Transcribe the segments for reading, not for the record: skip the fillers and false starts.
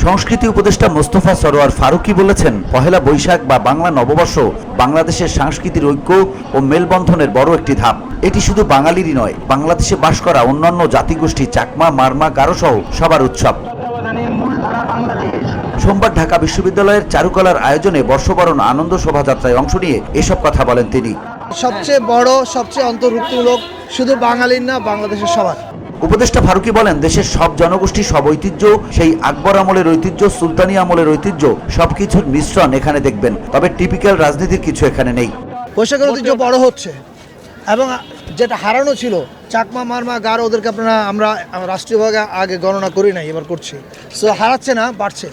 সংস্কৃতি উপদেষ্টা মোস্তফা সরোয়ার ফারুকী বলেছেন, পহেলা বৈশাখ বা বাংলা নববর্ষ বাংলাদেশের সাংস্কৃতিক ঐক্য ও মেলবন্ধনের বড় একটি ধাপ। এটি শুধু বাঙালিরই নয়, বাংলাদেশে বাস করা অন্যান্য জাতিগোষ্ঠী চাকমা, মারমা, গারো সহ সবার উৎসব। সোমবার ঢাকা বিশ্ববিদ্যালয়ের চারুকলার আয়োজনে বর্ষবরণ আনন্দ শোভাযাত্রায় অংশ নিয়ে এসব কথা বলেন তিনি। সবচেয়ে বড়, সবচেয়ে অন্তর্ভুক্তিমূলক শুধু বাঙালির না, বাংলাদেশের সবার। উপদেষ্টা ফারুকী বলেন, দেশের সব জনগোষ্ঠী, সব ঐতিহ্য, সেই আকবর আমলের ঐতিহ্য, সুলতানি আমলের ঐতিহ্য, সবকিছুর মিশ্রণ এখানে দেখবেন। তবে টিপিক্যাল রাজনীতির কিছু এখানে নেই। বৈশাখের ঐতিহ্য বড় হচ্ছে এবং যেটা হারানো ছিল, চাকমা, মারমা, গারো, ওদেরকে আমরা রাষ্ট্রীয়ভাবে আগে গণনা করি নাই, এবার করছি। সো হারাচ্ছে না, বাড়ছে।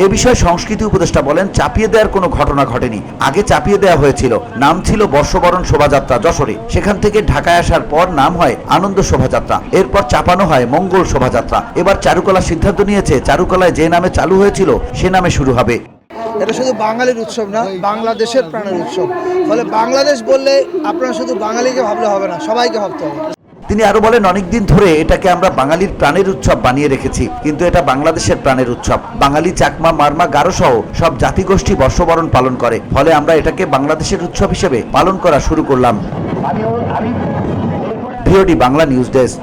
এ বিষয়ে সংস্কৃতি উপদেষ্টা বলেন, চাপিয়ে দেওয়ার কোনো ঘটনা ঘটেনি। আগে চাপিয়ে দেওয়া হয়েছিল, নাম ছিল বর্ষবরণ শোভাযাত্রা যশোরে, সেখান থেকে ঢাকায় আসার পর নাম হয় আনন্দ শোভাযাত্রা, এরপর চাপানো হয় মঙ্গল শোভাযাত্রা। এবার চারুকলা সিদ্ধান্ত নিয়েছে, চারুকলায় যে নামে চালু হয়েছিল সে নামে শুরু হবে। এটা শুধু বাঙালির উৎসব না, বাংলাদেশের প্রাণের উৎসব। ফলে বাংলাদেশ বললে আপনারা শুধু বাঙালিকে ভাবলে হবে না, সবাইকে ভাবতে হবে। তিনি আরো বলেন, অনেকদিন ধরে এটাকে আমরা বাঙালির প্রাণের উৎসব বানিয়ে রেখেছি, কিন্তু এটা বাংলাদেশের প্রাণের উৎসব। বাঙালি, চাকমা, মারমা, গারো সহ সব জাতিগোষ্ঠী বর্ষবরণ পালন করে, ফলে আমরা এটাকে বাংলাদেশের উৎসব হিসেবে পালন করা শুরু করলাম। VOD Bangla news desk.